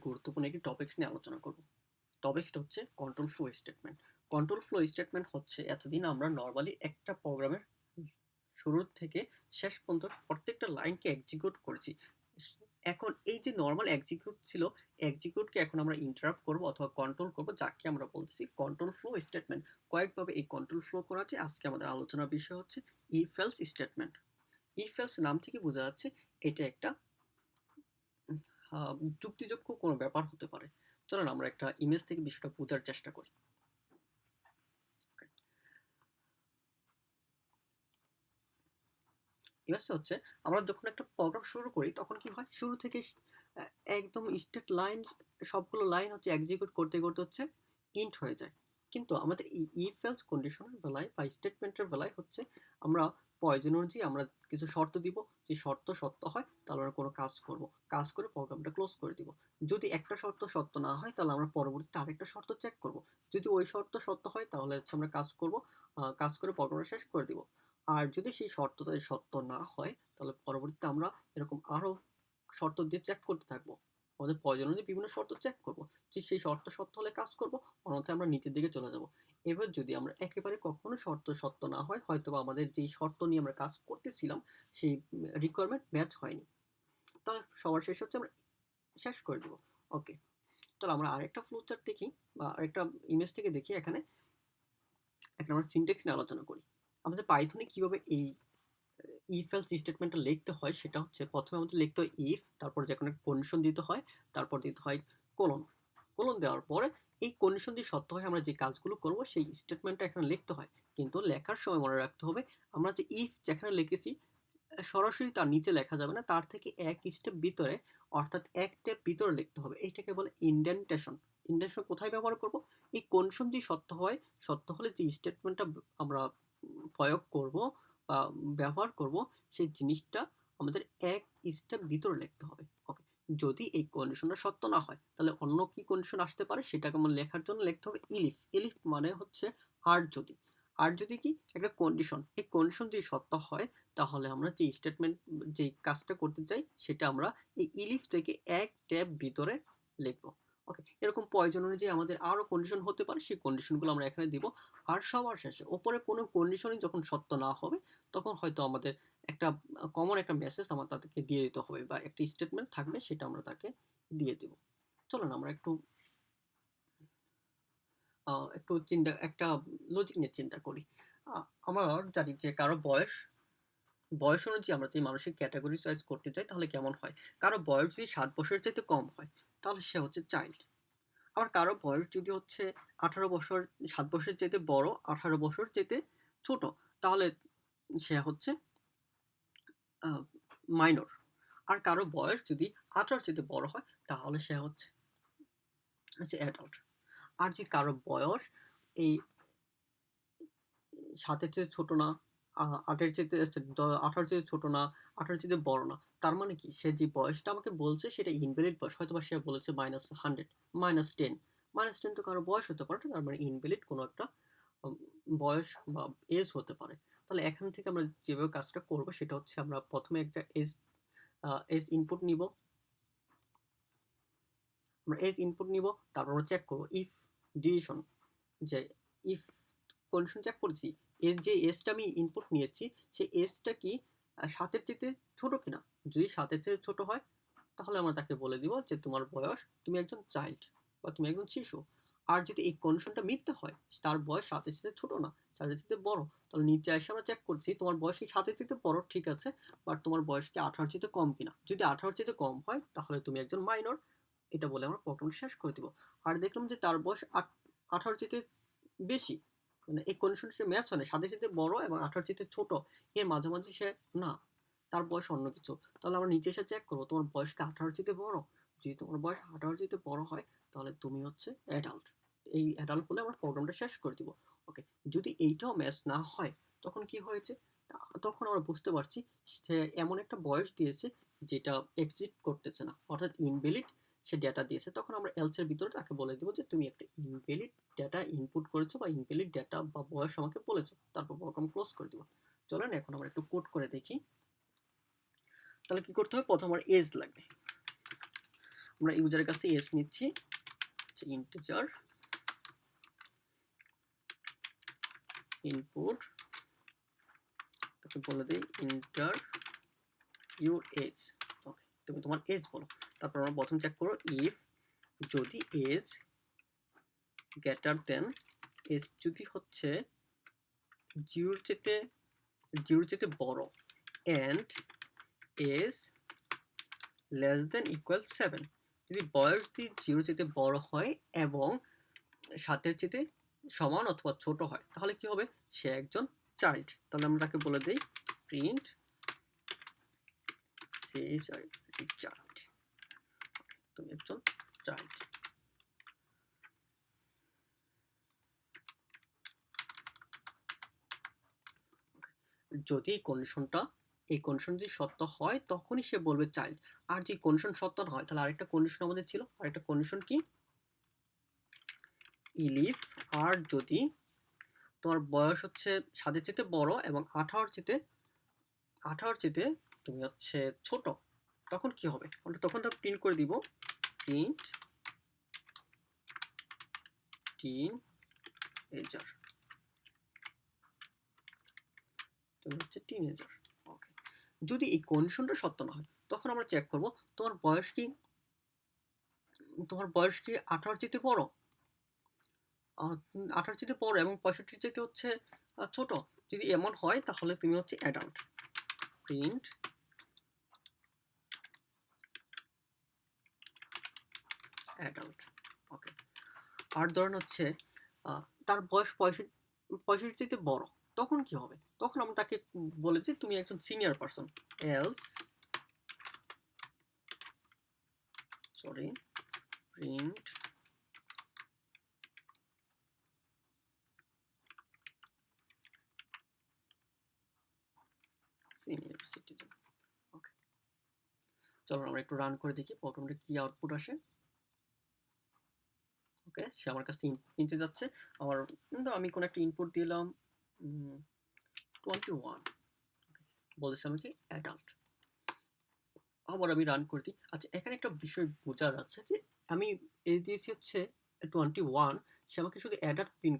গুরুত্বপূর্ণ একটি টপিকস নিয়ে আলোচনা করব। টপিকসটা হচ্ছে control flow statement. Control flow statement হচ্ছে এতদিন আমরা নরমালি একটা প্রোগ্রামের শুরু থেকে শেষ পর্যন্ত প্রত্যেকটা লাইনকে এক্সিকিউট করেছি। এখন এই যে নরমাল এক্সিকিউট ছিল, এক্সিকিউটকে এখন আমরা ইন্টারাপ্ট করব অথবা কন্ট্রোল করব, যাকে আমরা বলতেছি কন্ট্রোল ফ্লো স্টেটমেন্ট। কয়েকভাবে এই কন্ট্রোল ফ্লো করা আছে। আজকে আমাদের আলোচনার বিষয় হচ্ছে if else statement. If else নাম থেকে বোঝা যাচ্ছে এটা একটা যুক্তিযোগ্য কোনো ব্যাপার হতে পারে। চলেন আমরা একটা ইমেজ থেকে বিষয়টা বোঝার চেষ্টা করি। ইমেজটা হচ্ছে আমরা যখন একটা প্রোগ্রাম শুরু করি তখন কি হয়, শুরু থেকে একদম স্ট্রেট লাইন, সবগুলো লাইন হচ্ছে এক্সিকিউট করতে করতে হচ্ছে ইন্ট হয়ে যায়। কিন্তু আমাদের এই ইফ এলস কন্ডিশনের বেলায় বা স্টেটমেন্টের বেলায় হচ্ছে আমরা প্রয়োজন অনুযায়ী আমরা কিছু শর্ত দিব, যে শর্ত সত্য হয় তাহলে আমরা কোনো কাজ করব, কাজ করে প্রোগ্রামটা ক্লোজ করে দিব। যদি একটা শর্ত সত্য না হয় তাহলে আমরা পরবর্তীতে আরেকটা শর্ত চেক করব। যদি ওই শর্ত সত্য হয় তাহলে হচ্ছে আমরা কাজ করব, কাজ করে প্রোগ্রামটা শেষ করে দিব। আর যদি সেই শর্তটা সত্য না হয় তাহলে পরবর্তীতে আমরা এরকম আরো শর্ত দিয়ে চেক করতে থাকবো। আমাদের প্রয়োজন অনুযায়ী বিভিন্ন শর্ত চেক করব, যে সেই শর্ত সত্য হলে কাজ করব, অন্যথায় আমরা নিচের দিকে চলে যাব। এবার যদি আমরা একেবারে কখনো শর্ত সত্য না হয়, হয়তো বা আমাদের যেই শর্ত নিয়ে আমরা কাজ করতেছিলাম সেই রিকোয়ারমেন্ট ম্যাচ হয়নি, তাহলে সবার শেষে হচ্ছে আমরা শেষ করে দেবো। ওকে, তাহলে আমরা আরেকটা ফ্লোচার্ট দেখি বা আরেকটা ইমেজ থেকে দেখি। এখানে একটা আমরা সিনট্যাক্স নিয়ে আলোচনা করি। আমাদের পাইথনে কিভাবে এই ইফ এলস স্টেটমেন্টটা লিখতে হয় সেটা হচ্ছে, প্রথমে আমাদের লিখতে হয় ইফ, তারপর যে কোনো কন্ডিশন দিতে হয়, তারপর দিতে হয় কোলন। কোলন দেওয়ার পরে এই কন্ডিশন দিয়ে সত্য হয় আমরা যে কাজগুলো করব সেই স্টেটমেন্টটা এখানে লিখতে হয়। কিন্তু লেখার সময় মনে রাখতে হবে আমরা যে ইফ যেখানে লিখেছি সরাসরি তার নিচে লেখা যাবে না, তার থেকে এক স্টেপ ভিতরে, অর্থাৎ এক স্টেপ ভিতরে লিখতে হবে। এইটাকে বলে ইন্ডেন্টেশন। ইন্ডেন্টেশন কোথায় ব্যবহার করব? এই কন্ডিশন দিয়ে সত্য হয়, সত্য হলে যে স্টেটমেন্টটা আমরা প্রয়োগ করব বা ব্যবহার করব সেই জিনিসটা আমাদের এক স্টেপ ভিতরে লিখতে হবে। ওকে, যদি এই কন্ডিশনটা সত্য না হয় তাহলে অন্য কি কন্ডিশন আসতে পারে সেটাকে আমার লেখার জন্য লিখতে হবে ইলিফ। ইলিফ মানে হচ্ছে আর যদি। আর যদি কি একটা কন্ডিশন, এই কন্ডিশন যদি সত্য হয় তাহলে আমরা যে স্টেটমেন্ট, যে কাজটা করতে চাই সেটা আমরা এই ইলিফ থেকে এক ট্যাব ভিতরে লিখবো। ওকে, এরকম প্রয়োজন অনুযায়ী আমাদের আরো কন্ডিশন হতে পারে, সেই কন্ডিশনগুলো আমরা এখানে দিব। আর সবার শেষে ওপরে কোনো কন্ডিশনই যখন সত্য না হবে তখন হয়তো আমাদের একটা কমন একটা মেসেজ আমার তাদেরকে দিয়ে দিতে হবে, বা একটা স্টেটমেন্ট থাকবে সেটা আমরা তাকে দিয়ে দিব। চলুন আমরা একটু একটু চিন্তা, একটা লজিক নিয়ে চিন্তা করি। আমরা জানি যে কারো বয়স, বয়স অনুযায়ী আমরা যে মানুষের ক্যাটাগরি চয়েস করতে চাই তাহলে কেমন হয়। কারো বয়স যদি 7 বছরের চাইতে কম হয় তাহলে সে হচ্ছে চাইল্ড। আবার কারো বয়স যদি হচ্ছে 18 বছর, 7 বছরের চাইতে বড়, 18 বছর চাইতে ছোট, তাহলে সে হচ্ছে মাইনর। আর কারো বয়স যদি 18 চাইতে বড় হয় তাহলে সে হচ্ছে হচ্ছে অ্যাডাল্ট। আর যে কারো বয়স এই 7-এর চেয়ে ছোট না, 8-এর চাইতে 18-র চেয়ে ছোট না, 18-র চাইতে বড় না, তার মানে কি সে যে বয়সটা আমাকে বলছে সেটা ইনভ্যালিড বয়স। হয়তোবা সে বলেছে -100, -10। -10 তো কারো বয়স হতে পারে, তার মানে ইনভ্যালিড কোনো একটা উম বয়স বা এজ হতে পারে। তাহলে এখান থেকে আমরা যেভাবে কাজটা করব সেটা হচ্ছে আমরা প্রথমে একটা এজ ইনপুট নিব। আমরা এজ ইনপুট নিব, তারপর আমরা চেক করব ইফ ডিসিশন, যে ইফ কন্ডিশন চেক করেছি, এর যে এজটা আমি ইনপুট নিয়েছি সেই এজটা কি 7-এর চাইতে ছোট কিনা। যদি 7-এর চেয়ে ছোট হয় তাহলে আমরা তাকে বলে দিব যে তোমার বয়স, তুমি একজন চাইল্ড বা তুমি একজন শিশু। আর যদি এই কন্ডিশনটা মিথ্যে হয়, তার বয়স 7-এর চাইতে ছোট না, 7-এর চাইতে বড়, তাহলে নিচে এসে আমরা চেক করছি তোমার বয়স কি 7-এর চাইতে বড়, ঠিক আছে, বাট তোমার বয়স কি 18-র চাইতে কম কিনা। যদি 18-র চাইতে কম হয় তাহলে তুমি একজন মাইনর। এটা বলে আমরা প্রোগ্রামটা শেষ করে দিব। আর দেখলাম যে তার বয়স 18-র চাইতে বেশি, মানে এই কন্ডিশনটা সে ম্যাচ হয় না, 7-এর চাইতে বড় এবং 18-র চাইতে ছোট, এর মাঝামাঝি সে না, তার বয়স অন্য কিছু। তাহলে আমরা নিচে এসে চেক করবো তোমার বয়স কি 18-র চাইতে বড়। যদি তোমার বয়স 18-র চাইতে বড় হয় তাহলে তুমি হচ্ছে অ্যাডাল্ট। এই অ্যাডাল্ট বলে আমরা প্রোগ্রামটা শেষ করে দিব। ওকে, যদি এইটাও ম্যাচ না হয় তখন কি হয়েছে, তখন আমরা বুঝতে পারছি সে এমন একটা বয়স দিয়েছে যেটা এক্সিট করতেছে না, অর্থাৎ ইনভ্যালিড সে ডেটা দিয়েছে। তখন আমরা এলস এর ভিতরে তাকে বলে দিব যে তুমি একটা ইনভ্যালিড ডেটা ইনপুট করেছো বা ইনভ্যালিড ডেটা বা বয়স আমাকে বলেছো, তারপর প্রোগ্রাম ক্লোজ করে দিব। চলেন এখন আমরা একটু কোড করে দেখি। তাহলে কি করতে হবে, প্রথম আমার এজ লাগবে। আমরা ইউজারের কাছ থেকে এস নিচ্ছি, ইন্টিজার ইনপুট, তাকে বলে দিই ইন্টার ইউর এজ। ওকে, তুমি তোমার এজ বলো। তারপর আমরা প্রথম চেক করো ইফ যদি এজ গ্রেটার দেন, এজ যদি হচ্ছে জিরোর চেয়ে বড়, and age less than equal 7, যদি বয়স যদি জিরোর চেয়ে বড় হয় এবং 7-এর চেয়ে সমান অথবা ছোট হয়, তাহলে কি হবে? সে একজন চাইল্ড। তাহলে আমরা তাকে বলে দিই print say is a child, তুমি একজন চাইল্ড। যদি এই কন্ডিশন যদি সত্য হয় তখনই সে বলবে চাইল্ড। আর যে কন্ডিশন সত্য না হয়, তাহলে আরেকটা কন্ডিশন আমাদের ছিল, আরেকটা কন্ডিশন কি, ইলিফ আর যদি তোমার বয়স হচ্ছে 7-এর চেয়ে বড় এবং 18-র চেয়ে তুমি হচ্ছে ছোট, তখন কি হবে? আমরা তখন তো প্রিন্ট করে দিব প্রিন্ট টিনএজার, তুমি হচ্ছে টিনএজার। ওকে, যদি এই কন্ডিশনটা সত্য না হয় তখন আমরা চেক করব তোমার বয়স কি 18-র চেয়ে বড়, 18-র চেয়ে বড় এবং 65-র চেয়ে হচ্ছে ছোট। যদি এমন হয় তাহলে তুমি হচ্ছে অ্যাডাল্ট, প্রিন্ট অ্যাডাল্ট। ওকে, আর ধরেন হচ্ছে তার বয়স 65-র চেয়ে বড়, তখন কি হবে? তখন আমরা তাকে বলে যে তুমি একজন senior person, else print senior citizen. Okay, চলো আমরা একটু রান করে দেখি প্রোগ্রামটা কি আউটপুট আসে। ওকে, সে আমার কাছ থেকে নিতে যাচ্ছে। আমার আমি কোনো একটা ইনপুট দিলাম 21, বলেছে আমাকে অ্যাডাল্ট। আবার আমি রান করে দিই। আচ্ছা, এখানে একটা বিষয় বোঝার আছে যে আমি এই দিয়েছি হচ্ছে 21, সে আমাকে শুধু অ্যাডাল্ট প্রিন্ট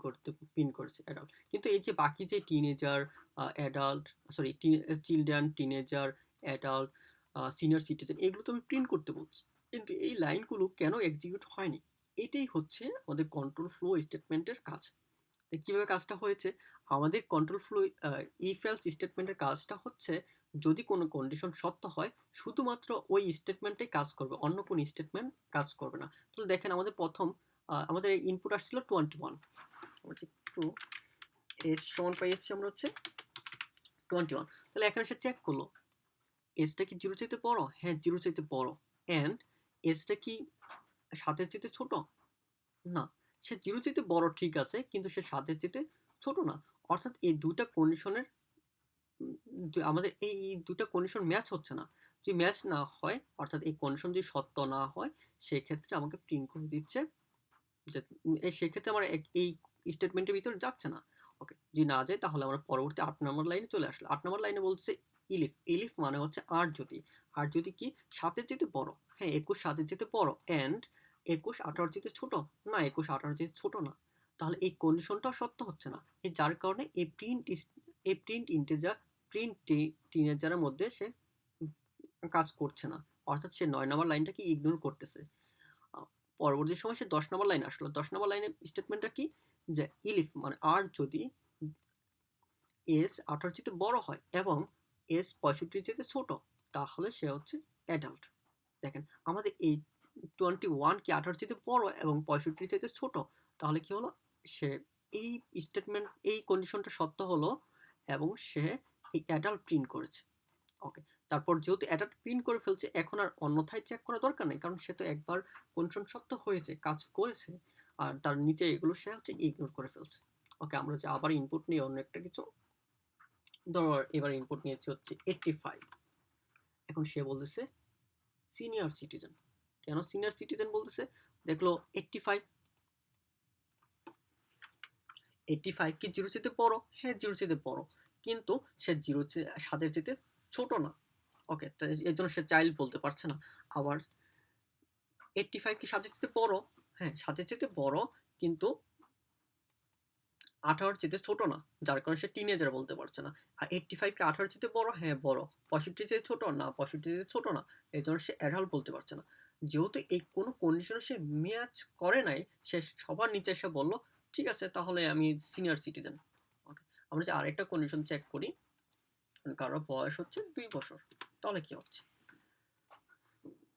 করেছে অ্যাডাল্ট, কিন্তু এই যে বাকি যে teenager, adult, sorry children, teenager, adult, senior citizen, এগুলো তো আমি প্রিন্ট করতে বলছি, কিন্তু এই লাইনগুলো কেন এক্সিকিউট হয়নি? এটাই হচ্ছে আমাদের কন্ট্রোল ফ্লো স্টেটমেন্টের কাজ। কিভাবে কাজটা হয়েছে? আমাদের কন্ট্রোল ফ্লো ইফ এলস স্টেটমেন্টের কাজটা হচ্ছে যদি কোনো কন্ডিশন সত্য হয় শুধুমাত্র ওই স্টেটমেন্টে কাজ করবে, অন্য কোনো স্টেটমেন্ট কাজ করবে না। তাহলে দেখেন আমাদের প্রথম আমাদের ইনপুট আসছিল 21, আমরা একটু এস সমান পাইছি আমরা হচ্ছে 21। তাহলে এখানে সে চেক করলো এসটা কি জিরো চাইতে বড়? হ্যাঁ, জিরো চাইতে বড়। অ্যান্ড এসটা কি 7-এর চাইতে ছোট? না, সে জিরো চাইতে বড় ঠিক আছে, কিন্তু সে 7-এর চাইতে ছোট না। অর্থাৎ এই দুইটা কন্ডিশনের আমাদের এই দুইটা কন্ডিশন ম্যাচ হচ্ছে না। যদি ম্যাচ না হয়, অর্থাৎ এই কন্ডিশন যদি সত্য না হয়, সেক্ষেত্রে আমাকে প্রিন্ট করে দিচ্ছে যে সেক্ষেত্রে আমার এই স্টেটমেন্টের ভিতরে যাচ্ছে না। ওকে, যদি না যায় তাহলে আমরা পরবর্তী 8 নম্বর লাইনে চলে আসলো। 8 নম্বর লাইনে বলছে ইলিফ মানে হচ্ছে আর যদি কি 7-এর চেয়ে বড়, হ্যাঁ 21 7-এর চেয়ে বড়, অ্যান্ড 21 18-র চেয়ে ছোট, না 21 18-র চেয়ে ছোট না, তাহলে এই কন্ডিশনটা সত্য হচ্ছে না। যার কারণে এই প্রিন্ট টিনেজারের মধ্যে সে কাজ করছে না, অর্থাৎ সে 9 নম্বর লাইনটাকে ইগনোর করতেছে। পরবর্তী সময় সে 10 নম্বর লাইনে আসলো। 10 নম্বর লাইনের স্টেটমেন্টটা কি, যে ইলিফ মানে আর যদি এস 18-র চেয়ে বড় হয় এবং এস 65-র চেয়ে ছোট, তাহলে সে হচ্ছে অ্যাডাল্ট। দেখেন আমাদের এই 21 কি 18-র চেয়ে বড় এবং 65-র চেয়ে ছোট, তাহলে কি হলো? সে এই স্টেটমেন্ট এই কন্ডিশনটা সত্য হলো এবং সে এই অ্যাডাল্ট প্রিন্ট করেছে। ওকে, তারপর যেহেতু অ্যাডাল্ট প্রিন্ট করে ফেলছে, এখন আর অন্যথায় চেক করা দরকার নেই, কারণ সে তো একবার কন্ডিশন সত্য হয়েছে, কাজ করেছে, আর তার নিচে এগুলো সে হচ্ছে ইগনোর করে ফেলছে। ওকে, আমরা যে আবার ইনপুট নিয়ে অন্য একটা কিছু, ধরো এবার ইনপুট নিয়েছি হচ্ছে 85। এখন সে বলতেছে সিনিয়র সিটিজেন। কেন সিনিয়র সিটিজেন বলতেছে? দেখলো 85 কি জিরো চেয়ে বড়? হ্যাঁ, জিরো চেয়ে বড়, কিন্তু সে 7-এর চেয়ে ছোট না। ওকে, এর জন্য সে চাইল্ড বলতে পারছে না। আবার 85 কি 7 এর চেয়ে বড়? হ্যাঁ, 7 এর চেয়ে বড়, কিন্তু 18 চেয়ে ছোট না। যার কারণে সে টিনেজার বলতে পারছে না। আর 85 কি 18 চেয়ে বড়? হ্যাঁ, বড়। 65 চেয়ে ছোট? না, 65 চেয়ে ছোট না। এজন্য সে অ্যাডাল্ট বলতে পারছে না। যেহেতু এই কোনো কন্ডিশনে সে ম্যাচ করে নাই, সে সবার নিচে এসে বলল, ঠিক আছে তাহলে আমি সিনিয়র সিটিজেন। ওকে। আমরা যে আরেকটা কন্ডিশন চেক করি, কারো বয়স হচ্ছে 2 বছর। তাহলে কি হচ্ছে?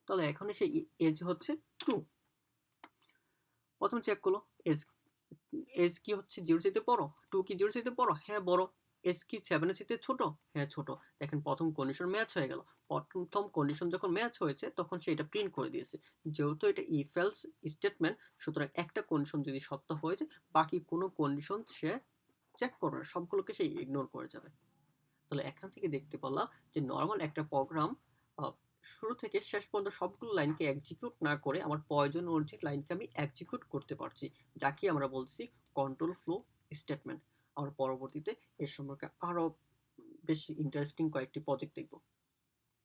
তাহলে এখানে সে এজ হচ্ছে 2। প্রথম চেক করলো এজ, এজ কি হচ্ছে 0 চাইতে বড়? 2 কি 0 চাইতে বড়? হ্যাঁ বড়। এজ কি 7 এর চাইতে ছোট? হ্যাঁ ছোট। দেখেন প্রথম কন্ডিশন ম্যাচ হয়ে গেল। প্রথম কন্ডিশন যখন ম্যাচ হয়েছে তখন সে এটা প্রিন্ট করে দিয়েছে। যেহেতু এটা ইফ এলস স্টেটমেন্ট, সুতরাং একটা কন্ডিশন যদি সত্য হয়ে যায়, বাকি কোনো কন্ডিশন সে চেক করবে না, সবগুলোকে সে ইগনোর করে যাবে। তাহলে এখান থেকে দেখতে পারলাম যে নর্মাল একটা প্রোগ্রাম শুরু থেকে শেষ পর্যন্ত সবগুলো লাইনকে এক্সিকিউট না করে আমার প্রয়োজন অনুযায়ী লাইনকে আমি এক্সিকিউট করতে পারছি, যাকে আমরা বলছি কন্ট্রোল ফ্লো স্টেটমেন্ট। আমরা পরবর্তীতে এর সম্পর্কে আরো বেশি ইন্টারেস্টিং কয়েকটি প্রজেক্ট দেখব।